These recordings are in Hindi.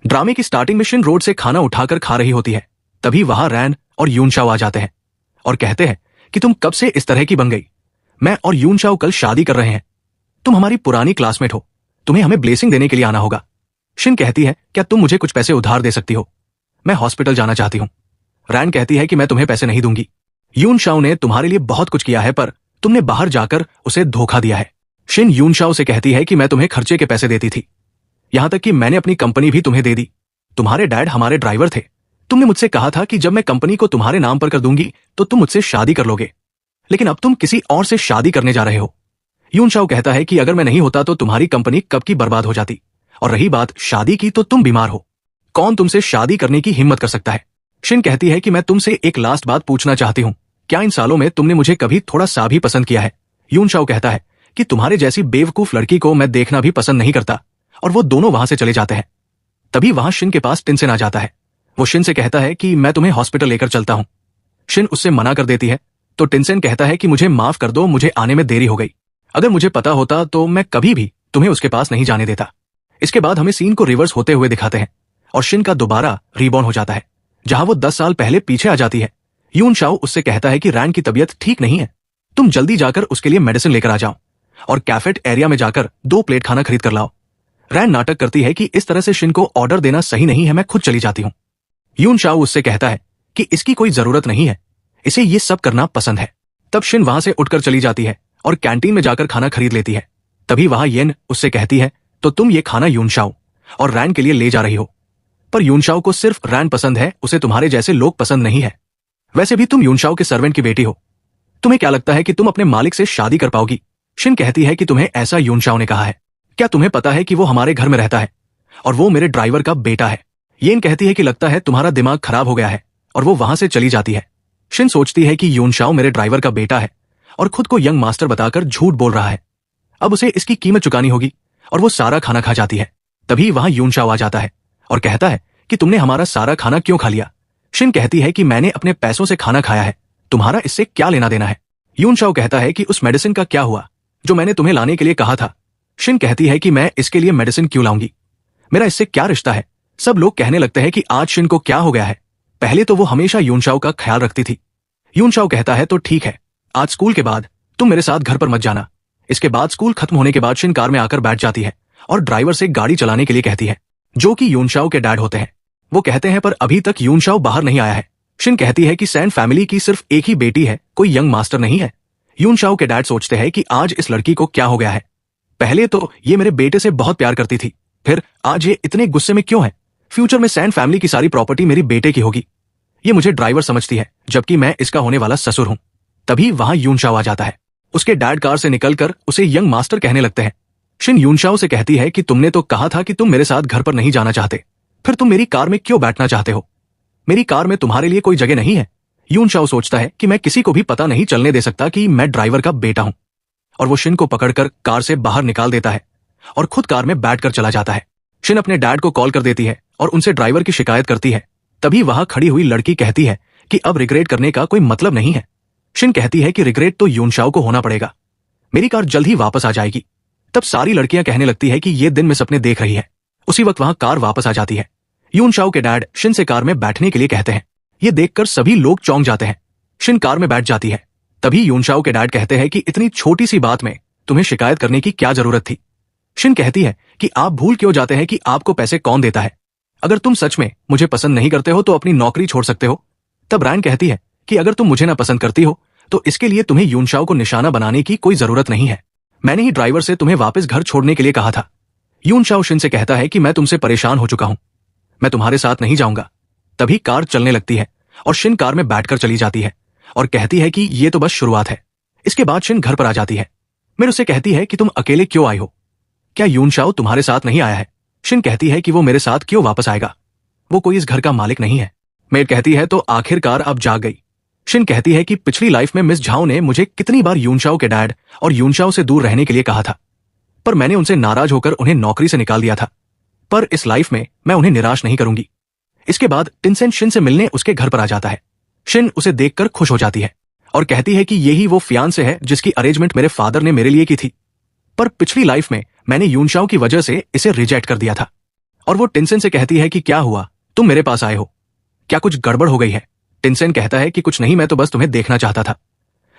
ड्रामे की स्टार्टिंग में शिन रोड से खाना उठाकर खा रही होती है। तभी वहां रैन और यूनशाओ आ जाते हैं और कहते हैं कि तुम कब से इस तरह की बन गई? मैं और यूनशाओ कल शादी कर रहे हैं। तुम हमारी पुरानी क्लासमेट हो, तुम्हें हमें ब्लेसिंग देने के लिए आना होगा। शिन कहती है, क्या तुम मुझे कुछ पैसे उधार दे सकती हो? मैं हॉस्पिटल जाना चाहती हूँ। रैन कहती है कि मैं तुम्हें पैसे नहीं दूंगी। यूनशाओ ने तुम्हारे लिए बहुत कुछ किया है, पर तुमने बाहर जाकर उसे धोखा दिया है। शिन यूनशाओ से कहती है कि मैं तुम्हें खर्चे के पैसे देती थी, यहां तक कि मैंने अपनी कंपनी भी तुम्हें दे दी। तुम्हारे डैड हमारे ड्राइवर थे। तुमने मुझसे कहा था कि जब मैं कंपनी को तुम्हारे नाम पर कर दूंगी तो तुम मुझसे शादी कर लोगे, लेकिन अब तुम किसी और से शादी करने जा रहे हो। यूनशाओ कहता है कि अगर मैं नहीं होता तो तुम्हारी कंपनी कब की बर्बाद हो जाती, और रही बात शादी की तो तुम बीमार हो। कौन तुमसे शादी करने की हिम्मत कर सकता है? शिन कहती है कि मैं तुमसे एक लास्ट बात पूछना चाहती हूँ, क्या इन सालों में तुमने मुझे कभी थोड़ा सा भी पसंद किया है? यूनशाओ कहता है कि तुम्हारे जैसी बेवकूफ लड़की को मैं देखना भी पसंद नहीं करता, और वो दोनों वहां से चले जाते हैं। तभी वहां शिन के पास टिनसेन आ जाता है। वो शिन से कहता है कि मैं तुम्हें हॉस्पिटल लेकर चलता हूं। शिन उससे मना कर देती है तो टिनसेन कहता है कि मुझे माफ कर दो, मुझे आने में देरी हो गई। अगर मुझे पता होता तो मैं कभी भी तुम्हें उसके पास नहीं जाने देता। इसके बाद हमें सीन को रिवर्स होते हुए दिखाते हैं और शिन का दोबारा रीबॉर्न हो जाता है, जहां वो 10 साल पहले पीछे आ जाती है। यूनशाओ उससे कहता है कि रैन की तबीयत ठीक नहीं है, तुम जल्दी जाकर उसके लिए मेडिसिन लेकर आ जाओ और कैफेट एरिया में जाकर 2 प्लेट खाना खरीद कर लाओ। रैन नाटक करती है कि इस तरह से शिन को ऑर्डर देना सही नहीं है, मैं खुद चली जाती हूँ। यूनशाओ उससे कहता है कि इसकी कोई जरूरत नहीं है, इसे ये सब करना पसंद है। तब शिन वहां से उठकर चली जाती है और कैंटीन में जाकर खाना खरीद लेती है। तभी वहां येन उससे कहती है, तो तुम ये खाना यूनशाओ और रैन के लिए ले जा रही हो, पर यूनशाओ को सिर्फ रैन पसंद है, उसे तुम्हारे जैसे लोग पसंद नहीं है। वैसे भी तुम यूनशाओ के सर्वेंट की बेटी हो, तुम्हें क्या लगता है कि तुम अपने मालिक से शादी कर पाओगी? शिन कहती है कि तुम्हें ऐसा यूनशाओ ने कहा है? क्या तुम्हें पता है कि वो हमारे घर में रहता है और वो मेरे ड्राइवर का बेटा है? येन कहती है कि लगता है तुम्हारा दिमाग खराब हो गया है, और वो वहां से चली जाती है। शिन सोचती है कि यूनशाओ मेरे ड्राइवर का बेटा है और खुद को यंग मास्टर बताकर झूठ बोल रहा है। अब उसे इसकी कीमत चुकानी होगी, और वो सारा खाना खा जाती है। तभी वहां यूनशाओ आ जाता है और कहता है कि तुमने हमारा सारा खाना क्यों खा लिया? शिन कहती है कि मैंने अपने पैसों से खाना खाया है, तुम्हारा इससे क्या लेना देना है? यूनशाओ कहता है कि उस मेडिसिन का क्या हुआ जो मैंने तुम्हें लाने के लिए कहा था? शिन कहती है कि मैं इसके लिए मेडिसिन क्यों लाऊंगी, मेरा इससे क्या रिश्ता है? सब लोग कहने लगते हैं कि आज शिन को क्या हो गया है। पहले तो वो हमेशा यूनशाओ का ख्याल रखती थी। यूनशाओ कहता है तो ठीक है, आज स्कूल के बाद तुम मेरे साथ घर पर मत जाना। इसके बाद स्कूल खत्म होने के बाद शिन कार में आकर बैठ जाती है और ड्राइवर से गाड़ी चलाने के लिए कहती है, जो कि यूनशाओ के डैड होते हैं। वो कहते हैं पर अभी तक यूनशाओ बाहर नहीं आया है। शिन कहती है कि सैन फैमिली की सिर्फ एक ही बेटी है, कोई यंग मास्टर नहीं है। यूनशाओ के डैड सोचते हैं कि आज इस लड़की को क्या हो गया है। पहले तो ये मेरे बेटे से बहुत प्यार करती थी, फिर आज ये इतने गुस्से में क्यों है? फ्यूचर में सैन फैमिली की सारी प्रॉपर्टी मेरी बेटे की होगी। ये मुझे ड्राइवर समझती है, जबकि मैं इसका होने वाला ससुर हूं। तभी वहां यूनशाओ आ जाता है। उसके डैड कार से निकलकर उसे यंग मास्टर कहने लगते हैं। शिन यूनशाओ से कहती है कि तुमने तो कहा था कि तुम मेरे साथ घर पर नहीं जाना चाहते, फिर तुम मेरी कार में क्यों बैठना चाहते हो? मेरी कार में तुम्हारे लिए कोई जगह नहीं है। यूनशाओ सोचता है कि मैं किसी को भी पता नहीं चलने दे सकता कि मैं ड्राइवर का बेटा हूं, और वो शिन को पकड़कर कार से बाहर निकाल देता है और खुद कार में बैठकर चला जाता है। शिन अपने डैड को कॉल कर देती है और उनसे ड्राइवर की शिकायत करती है। तभी वहां खड़ी हुई लड़की कहती है कि अब रिग्रेट करने का कोई मतलब नहीं है। शिन कहती है कि रिग्रेट तो यूनशाओ को होना पड़ेगा, मेरी कार जल्द ही वापस आ जाएगी। तब सारी लड़कियां कहने लगती है कि ये दिन में सपने देख रही है। उसी वक्त वहां कार वापस आ जाती है। यूनशाओ के डैड शिन से कार में बैठने के लिए कहते हैं। ये देखकर सभी लोग चौंक जाते हैं। शिन कार में बैठ जाती है। तभी यूनशाओ के डैड कहते हैं कि इतनी छोटी सी बात में तुम्हें शिकायत करने की क्या जरूरत थी? शिन कहती है कि आप भूल क्यों जाते हैं कि आपको पैसे कौन देता है? अगर तुम सच में मुझे पसंद नहीं करते हो तो अपनी नौकरी छोड़ सकते हो। तब रैन कहती है कि अगर तुम मुझे ना पसंद करती हो तो इसके लिए तुम्हें यूनशाओ को निशाना बनाने की कोई जरूरत नहीं है। मैंने ही ड्राइवर से तुम्हें वापस घर छोड़ने के लिए कहा था। यूनशाओ शिन से कहता है कि मैं तुमसे परेशान हो चुका हूं, मैं तुम्हारे साथ नहीं जाऊंगा। तभी कार चलने लगती है और शिन कार में बैठकर चली जाती है और कहती है कि ये तो बस शुरुआत है। इसके बाद शिन घर पर आ जाती है। मेर उससे कहती है कि तुम अकेले क्यों आई हो? क्या यूनशाओ तुम्हारे साथ नहीं आया है? शिन कहती है कि वो मेरे साथ क्यों वापस आएगा, वो कोई इस घर का मालिक नहीं है। मेर कहती है तो आखिरकार अब जाग गई। शिन कहती है कि पिछली लाइफ में मिस झाओ ने मुझे कितनी बार यूनशाओ के डैड और यूनशाओ से दूर रहने के लिए कहा था, पर मैंने उनसे नाराज होकर उन्हें नौकरी से निकाल दिया था। पर इस लाइफ में मैं उन्हें निराश नहीं करूंगी। इसके बाद टिनसेन शिन से मिलने उसके घर पर आ जाता है। शिन उसे देखकर खुश हो जाती है और कहती है कि यही वो फियांसे है जिसकी अरेंजमेंट मेरे फादर ने मेरे लिए की थी, पर पिछली लाइफ में मैंने यूनशाओ की वजह से इसे रिजेक्ट कर दिया था और वो टिनसेन से कहती है कि क्या हुआ, तुम मेरे पास आए हो, क्या कुछ गड़बड़ हो गई है? टिनसेन कहता है कि कुछ नहीं, मैं तो बस तुम्हें देखना चाहता था,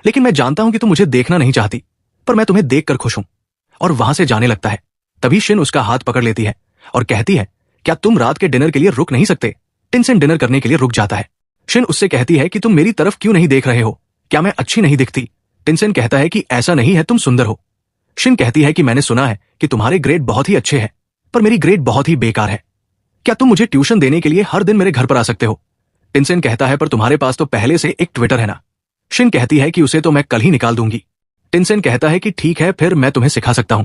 लेकिन मैं जानता हूं कि तुम मुझे देखना नहीं चाहती, पर मैं तुम्हें देखकर खुश हूं। और वहां से जाने लगता है। तभी शिन उसका हाथ पकड़ लेती है और कहती है, क्या तुम रात के डिनर के लिए रुक नहीं सकते? टिनसेन डिनर करने के लिए रुक जाता है। शिन उससे कहती है कि तुम मेरी तरफ क्यों नहीं देख रहे हो, क्या मैं अच्छी नहीं दिखती? टिनसेन कहता है कि ऐसा नहीं है, तुम सुंदर हो। शिन कहती है कि मैंने सुना है कि तुम्हारे ग्रेड बहुत ही अच्छे हैं, पर मेरी ग्रेड बहुत ही बेकार है। क्या तुम मुझे ट्यूशन देने के लिए हर दिन मेरे घर पर आ सकते हो? टिनसेन कहता है, पर तुम्हारे पास तो पहले से एक ट्विटर है ना। शिन कहती है कि उसे तो मैं कल ही निकाल दूंगी। टिनसेन कहता है कि ठीक है, फिर मैं तुम्हें सिखा सकता हूं।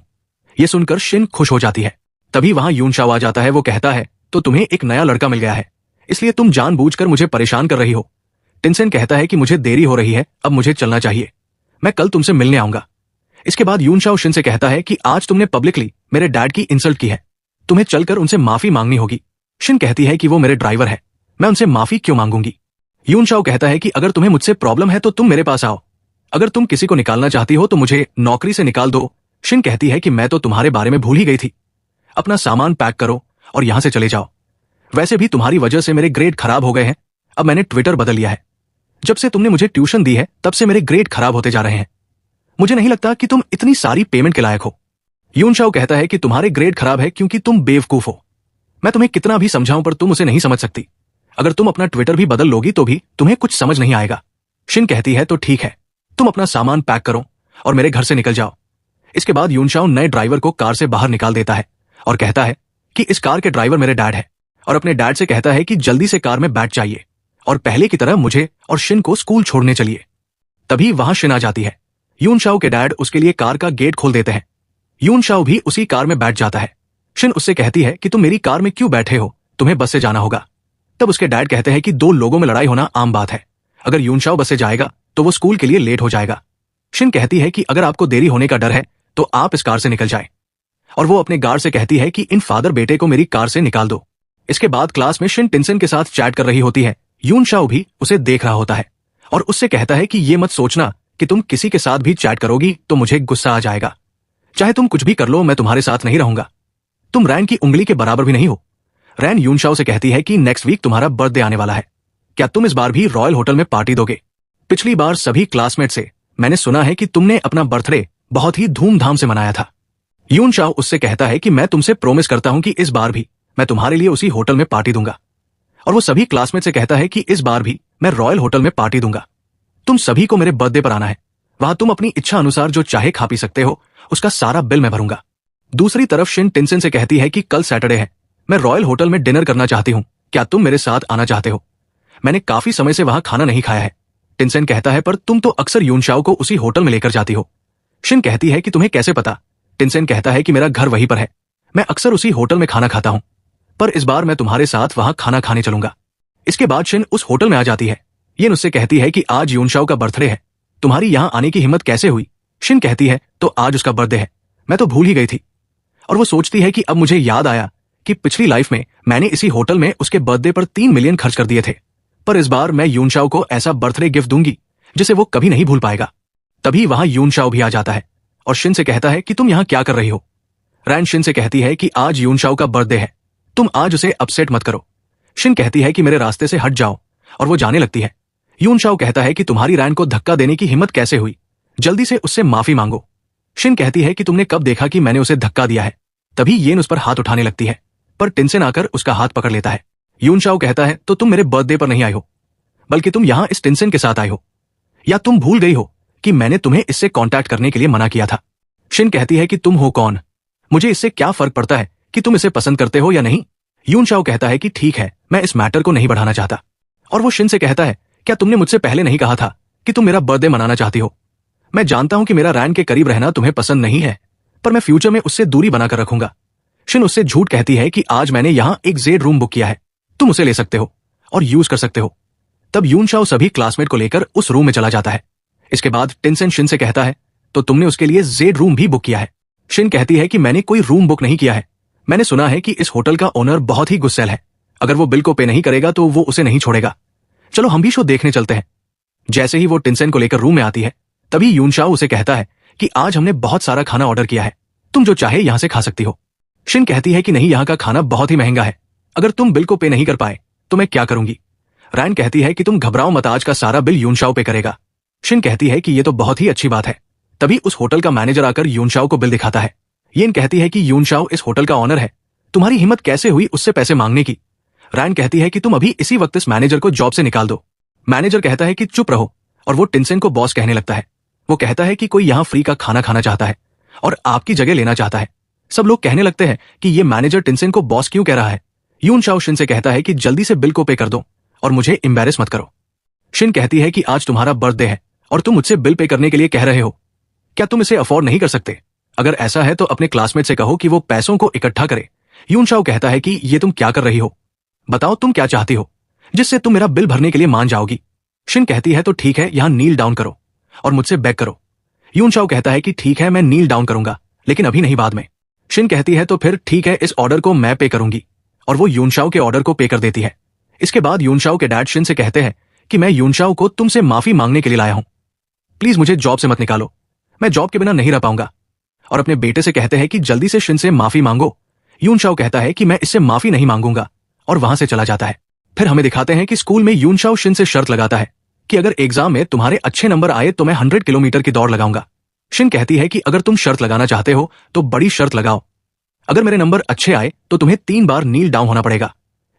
यह सुनकर शिन खुश हो जाती है। तभी वहां यूनशाओ आ जाता है। वो कहता है, तो तुम्हें एक नया लड़का मिल गया है, इसलिए तुम जानबूझकर मुझे परेशान कर रही हो। टिनसेन कहता है कि मुझे देरी हो रही है, अब मुझे चलना चाहिए, मैं कल तुमसे मिलने आऊंगा। इसके बाद यूनशाओ शिन से कहता है कि आज तुमने पब्लिकली मेरे डैड की इंसल्ट की है, तुम्हें चलकर उनसे माफी मांगनी होगी। शिन कहती है कि वो मेरे ड्राइवर है, मैं उनसे माफी क्यों मांगूंगी? यूनशाओ कहता है कि अगर तुम्हें मुझसे प्रॉब्लम है तो तुम मेरे पास आओ, अगर तुम किसी को निकालना चाहती हो तो मुझे नौकरी से निकाल दो। शिन कहती है कि मैं तो तुम्हारे बारे में भूल ही गई थी, अपना सामान पैक करो और यहां से चले जाओ। वैसे भी तुम्हारी वजह से मेरे ग्रेड खराब हो गए हैं, अब मैंने ट्विटर बदल लिया है। जब से तुमने मुझे ट्यूशन दी है तब से मेरे ग्रेड खराब होते जा रहे हैं, मुझे नहीं लगता कि तुम इतनी सारी पेमेंट के लायक हो। यूनशाओ कहता है कि तुम्हारे ग्रेड खराब है क्योंकि तुम बेवकूफ हो, मैं तुम्हें कितना भी समझाऊं पर तुम उसे नहीं समझ सकती। अगर तुम अपना ट्विटर भी बदल लोगी तो भी तुम्हें कुछ समझ नहीं आएगा। शिन कहती है, तो ठीक है, तुम अपना सामान पैक करो और मेरे घर से निकल जाओ। इसके बाद यूनशाओ नए ड्राइवर को कार से बाहर निकाल देता है और कहता है कि इस कार के ड्राइवर मेरे डैड है, और अपने डैड से कहता है कि जल्दी से कार में बैठ जाइए और पहले की तरह मुझे और शिन को स्कूल छोड़ने चलिए। तभी वहां शिन आ जाती है। यूनशाओ के डैड उसके लिए कार का गेट खोल देते हैं। यूनशाओ भी उसी कार में बैठ जाता है। शिन उससे कहती है कि तुम मेरी कार में क्यों बैठे हो, तुम्हें बस से जाना होगा। तब उसके डैड कहते हैं कि दो लोगों में लड़ाई होना आम बात है, अगर यूनशाओ बस से जाएगा तो वो स्कूल के लिए लेट हो जाएगा। शिन कहती है कि अगर आपको देरी होने का डर है तो आप इस कार से निकल जाएं, और वो अपने गार्ड से कहती है कि इन फादर बेटे को मेरी कार से निकाल दो। इसके बाद क्लास में शिन टिनसेन के साथ चैट कर रही होती है। यूनशाओ भी उसे देख रहा होता है और उससे कहता है कि ये मत सोचना कि तुम किसी के साथ भी चैट करोगी तो मुझे गुस्सा आ जाएगा, चाहे तुम कुछ भी कर लो मैं तुम्हारे साथ नहीं रहूंगा, तुम रैन की उंगली के बराबर भी नहीं हो। रैन यूनशाओ से कहती है कि नेक्स्ट वीक तुम्हारा बर्थडे आने वाला है, क्या तुम इस बार भी रॉयल होटल में पार्टी दोगे? पिछली बार सभी क्लासमेट से मैंने सुना है कि तुमने अपना बर्थडे बहुत ही धूमधाम से मनाया था। यूनशाओ उससे कहता है कि मैं तुमसे प्रॉमिस करता हूं कि इस बार भी मैं तुम्हारे लिए उसी होटल में पार्टी दूंगा, और वो सभी क्लासमेट से कहता है कि इस बार भी मैं रॉयल होटल में पार्टी दूंगा, तुम सभी को मेरे बर्थडे पर आना है, वहां तुम अपनी इच्छा अनुसार जो चाहे खा पी सकते हो, उसका सारा बिल मैं भरूंगा। दूसरी तरफ शिन टिनसेन से कहती है कि कल सैटरडे है, मैं रॉयल होटल में डिनर करना चाहती हूं, क्या तुम मेरे साथ आना चाहते हो? मैंने काफी समय से वहां खाना नहीं खाया है। टिनसेन कहता है, पर तुम तो अक्सर यूनशाओ को उसी होटल में लेकर जाती हो। शिन कहती है कि तुम्हें कैसे पता? टिनसेन कहता है कि मेरा घर वहीं पर है, मैं अक्सर उसी होटल में खाना खाता हूं, पर इस बार मैं तुम्हारे साथ वहां खाना खाने चलूंगा। इसके बाद शिन उस होटल में आ जाती है। ये उससे कहती है कि आज यूनशाओ का बर्थडे है, तुम्हारी यहां आने की हिम्मत कैसे हुई? शिन कहती है, तो आज उसका बर्थडे है, मैं तो भूल ही गई थी। और वो सोचती है कि अब मुझे याद आया कि पिछली लाइफ में मैंने इसी होटल में उसके बर्थडे पर 3 मिलियन खर्च कर दिए थे, पर इस बार मैं यूनशाओ को ऐसा बर्थडे गिफ्ट दूंगी जिसे वो कभी नहीं भूल पाएगा। तभी वहां यूनशाओ भी आ जाता है और शिन से कहता है कि तुम यहां क्या कर रही हो? रैन शिन से कहती है कि आज यूनशाओ का बर्थडे है, तुम आज उसे अपसेट मत करो। शिन कहती है कि मेरे रास्ते से हट जाओ, और वो जाने लगती है। यूनशाओ कहता है कि तुम्हारी रैन को धक्का देने की हिम्मत कैसे हुई, जल्दी से उससे माफी मांगो। शिन कहती है कि तुमने कब देखा कि मैंने उसे धक्का दिया है? तभी येन उस पर हाथ उठाने लगती है, पर टिनसेन आकर उसका हाथ पकड़ लेता है। यूनशाओ कहता है, तो तुम मेरे बर्थडे पर नहीं आई हो, बल्कि तुम यहां इस टिनसेन के साथ आई हो, या तुम भूल गई हो कि मैंने तुम्हें इससे कांटेक्ट करने के लिए मना किया था? शिन कहती है कि तुम हो कौन, मुझे इससे क्या फर्क पड़ता है कि तुम इसे पसंद करते हो या नहीं? यूनशाओ कहता है कि ठीक है, मैं इस मैटर को नहीं बढ़ाना चाहता। और वो शिन से कहता है, क्या तुमने मुझसे पहले नहीं कहा था कि तुम मेरा बर्थडे मनाना चाहती हो? मैं जानता हूं कि मेरा रैन के करीब रहना तुम्हें पसंद नहीं है, पर मैं फ्यूचर में उससे दूरी बनाकर रखूंगा। शिन उससे झूठ कहती है कि आज मैंने यहां एक जेड रूम बुक किया है, तुम उसे ले सकते हो और यूज कर सकते हो। तब यूनशाओ सभी क्लासमेट को लेकर उस रूम में चला जाता है। इसके बाद टिनसेन शिन से कहता है, तो तुमने उसके लिए जेड रूम भी बुक किया है? शिन कहती है कि मैंने कोई रूम बुक नहीं किया है, मैंने सुना है कि इस होटल का ओनर बहुत ही गुस्सैल है, अगर वो बिल को पे नहीं करेगा तो वो उसे नहीं छोड़ेगा, चलो हम भी शो देखने चलते हैं। जैसे ही वो टिनसेन को लेकर रूम में आती है, तभी यूनशाओ उसे कहता है कि आज हमने बहुत सारा खाना ऑर्डर किया है, तुम जो चाहे यहां से खा सकती हो। शिन कहती है कि नहीं, यहाँ का खाना बहुत ही महंगा है, अगर तुम बिल को पे नहीं कर पाए तो मैं क्या करूंगी। रैन कहती है कि तुम घबराओ मत, आज का सारा बिल यूनशाओ पे करेगा। शिन कहती है कि ये तो बहुत ही अच्छी बात है। तभी उस होटल का मैनेजर आकर यूनशाओ को बिल दिखाता है। येन कहती है कि यूनशाओ इस होटल का ऑनर है, तुम्हारी हिम्मत कैसे हुई उससे पैसे मांगने की। रैन कहती है कि तुम अभी इसी वक्त इस मैनेजर को जॉब से निकाल दो। मैनेजर कहता है कि चुप रहो, और वो टिनसेन को बॉस कहने लगता है। वो कहता है कि कोई यहाँ फ्री का खाना खाना चाहता है और आपकी जगह लेना चाहता है। सब लोग कहने लगते हैं कि ये मैनेजर टिनसेन को बॉस क्यों कह रहा है। यूनशाओ शिन से कहता है कि जल्दी से बिल को पे कर दो और मुझे एम्बैरेस मत करो। शिन कहती है कि आज तुम्हारा बर्थडे है और तुम मुझसे बिल पे करने के लिए कह रहे हो, क्या तुम इसे अफोर्ड नहीं कर सकते? अगर ऐसा है तो अपने क्लासमेट से कहो कि वो पैसों को इकट्ठा करे। यूनशाओ कहता है कि ये तुम क्या कर रही हो, बताओ तुम क्या चाहती हो जिससे तुम मेरा बिल भरने के लिए मान जाओगी। शिन कहती है तो ठीक है, यहां नील डाउन करो और मुझसे बेग करो। यूनशाओ कहता है कि ठीक है, मैं नील डाउन करूंगा, लेकिन अभी नहीं, बाद में। शिन कहती है तो फिर ठीक है, इस ऑर्डर को मैं पे करूंगी, और वो यूनशाओ के ऑर्डर को पे कर देती है। इसके बाद यूनशाओ के डैड शिन से कहते हैं कि मैं यूनशाओ को तुमसे माफी मांगने के लिए लाया हूं, प्लीज मुझे जॉब से मत निकालो, मैं जॉब के बिना नहीं रह पाऊंगा। और अपने बेटे से कहते हैं कि जल्दी से शिन से माफी मांगो। यूनशाओ कहता है कि मैं इससे माफी नहीं मांगूंगा और वहां से चला जाता है। फिर हमें दिखाते हैं कि स्कूल में यूनशाओ शिन से शर्त लगाता है कि अगर एग्जाम में तुम्हारे अच्छे नंबर आए तो मैं 100 किलोमीटर की दौड़ लगाऊंगा। शिन कहती है कि अगर तुम शर्त लगाना चाहते हो तो बड़ी शर्त लगाओ, अगर मेरे नंबर अच्छे आए तो तुम्हें 3 बार नील डाउन होना पड़ेगा।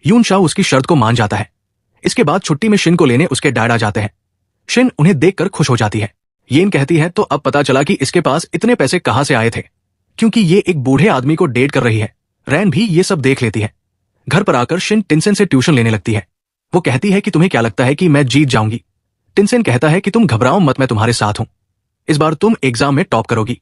यूनशाओ उसकी शर्त को मान जाता है। इसके बाद छुट्टी में शिन को लेने उसके डैड आ जाते हैं। शिन उन्हें देखकर खुश हो जाती है। येन कहती है तो अब पता चला कि इसके पास इतने पैसे कहां से आए थे, क्योंकि ये एक बूढ़े आदमी को डेट कर रही है। रैन भी ये सब देख लेती है। घर पर आकर शिन टिनसेन से ट्यूशन लेने लगती है। वो कहती है कि तुम्हें क्या लगता है कि मैं जीत जाऊंगी? टिनसेन कहता है कि तुम घबराओ मत, मैं तुम्हारे साथ हूं, इस बार तुम एग्जाम में टॉप करोगी।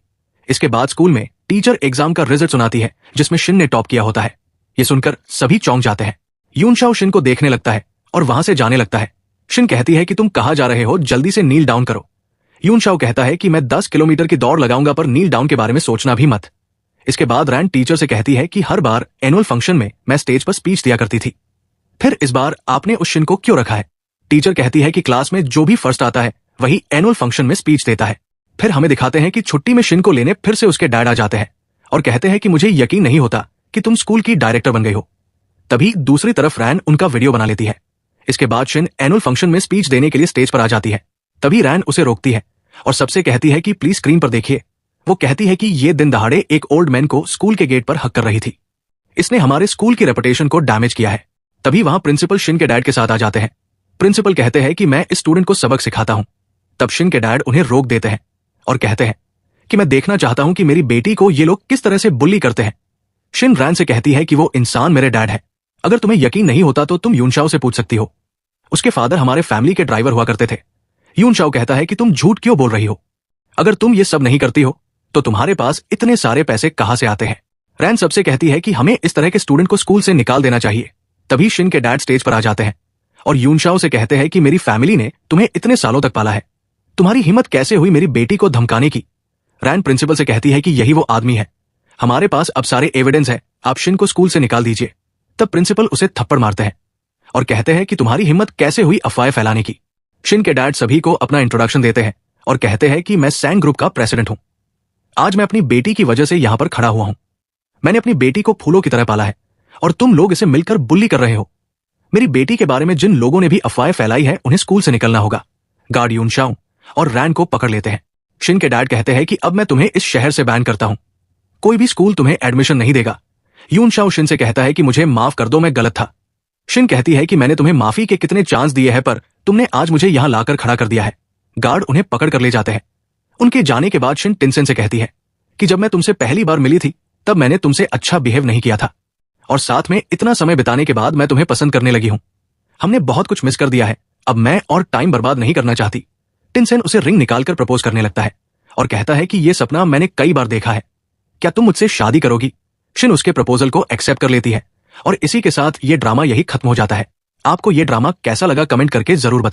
इसके बाद स्कूल में टीचर एग्जाम का रिजल्ट सुनाती है जिसमें शिन ने टॉप किया होता है। ये सुनकर सभी चौंक जाते हैं। यूनशाओ शिन को देखने लगता है और वहां से जाने लगता है। शिन कहती है कि तुम कहां जा रहे हो, जल्दी से नील डाउन करो। यूनशाओ कहता है कि मैं 10 किलोमीटर की दौड़ लगाऊंगा, पर नील डाउन के बारे में सोचना भी मत। इसके बाद रैन टीचर से कहती है कि हर बार एनुअल फंक्शन में मैं स्टेज पर स्पीच दिया करती थी, फिर इस बार आपने उस शिन को क्यों रखा है? टीचर कहती है कि क्लास में जो भी फर्स्ट आता है वही एनुअल फंक्शन में स्पीच देता है। फिर हमें दिखाते हैं कि छुट्टी में शिन को लेने फिर से उसके डैड आ जाते हैं और कहते हैं कि मुझे यकीन नहीं होता कि तुम स्कूल की डायरेक्टर बन गई हो। तभी दूसरी तरफ रैन उनका वीडियो बना लेती है। इसके बाद शिन एनुअल फंक्शन में स्पीच देने के लिए स्टेज पर आ जाती है। तभी रैन उसे रोकती है और सबसे कहती है कि प्लीज स्क्रीन पर देखिए। वो कहती है कि ये दिन दहाड़े एक ओल्ड मैन को स्कूल के गेट पर हक कर रही थी, इसने हमारे स्कूल की रेपुटेशन को डैमेज किया है। तभी वहां प्रिंसिपल शिन के डैड के साथ आ जाते हैं। प्रिंसिपल कहते हैं कि मैं इस स्टूडेंट को सबक सिखाता हूं। तब शिन के डैड उन्हें रोक देते हैं और कहते हैं कि मैं देखना चाहता हूं कि मेरी बेटी को ये लोग किस तरह से बुली करते हैं। शिन रैन से कहती है कि वो इंसान मेरे डैड है, अगर तुम्हें यकीन नहीं होता तो तुम यूनशाओ से पूछ सकती हो, उसके फादर हमारे फैमिली के ड्राइवर हुआ करते थे। यूनशाओ कहता है कि तुम झूठ क्यों बोल रही हो, अगर तुम ये सब नहीं करती हो तो तुम्हारे पास इतने सारे पैसे कहां से आते हैं? रैन सबसे कहती है कि हमें इस तरह के स्टूडेंट को स्कूल से निकाल देना चाहिए। तभी शिन के डैड स्टेज पर आ जाते हैं और यूनशाओ से कहते हैं कि मेरी फैमिली ने तुम्हें इतने सालों तक पाला है, तुम्हारी हिम्मत कैसे हुई मेरी बेटी को धमकाने की? रैन प्रिंसिपल से कहती है कि यही वो आदमी है, हमारे पास अब सारे एविडेंस है, आप शिन को स्कूल से निकाल दीजिए। तब प्रिंसिपल उसे थप्पड़ मारते हैं और कहते हैं कि तुम्हारी हिम्मत कैसे हुई अफवाह फैलाने की? शिन के डैड सभी को अपना इंट्रोडक्शन देते हैं और कहते हैं कि मैं सैंग ग्रुप का प्रेसिडेंट हूं, आज मैं अपनी बेटी की वजह से यहां पर खड़ा हुआ हूं। मैंने अपनी बेटी को फूलों की तरह पाला है और तुम लोग इसे मिलकर बुली कर रहे हो। मेरी बेटी के बारे में जिन लोगों ने भी अफवाहें फैलाई है उन्हें स्कूल से निकलना होगा। गार्ड यूनशाओ और रैन को पकड़ लेते हैं। शिन के डैड कहते हैं कि अब मैं तुम्हें इस शहर से बैन करता हूं, कोई भी स्कूल तुम्हें एडमिशन नहीं देगा। यूनशाओ शिन से कहता है कि मुझे माफ कर दो, मैं गलत था। शिन कहती है कि मैंने तुम्हें माफी के कितने चांस दिए हैं, पर तुमने आज मुझे यहां लाकर खड़ा कर दिया है। गार्ड उन्हें पकड़ कर ले जाते हैं। उनके जाने के बाद शिन टिनसेन से कहती है कि जब मैं तुमसे पहली बार मिली थी तब मैंने तुमसे अच्छा बिहेव नहीं किया था, और साथ में इतना समय बिताने के बाद मैं तुम्हें पसंद करने लगी हूं। हमने बहुत कुछ मिस कर दिया है, अब मैं और टाइम बर्बाद नहीं करना चाहती। टिनसेन उसे रिंग निकालकर प्रपोज करने लगता है और कहता है कि यह सपना मैंने कई बार देखा है, क्या तुम मुझसे शादी करोगी? शिन उसके प्रपोजल को एक्सेप्ट कर लेती है और इसी के साथ ये ड्रामा यही खत्म हो जाता है। आपको ये ड्रामा कैसा लगा कमेंट करके जरूर बताएं।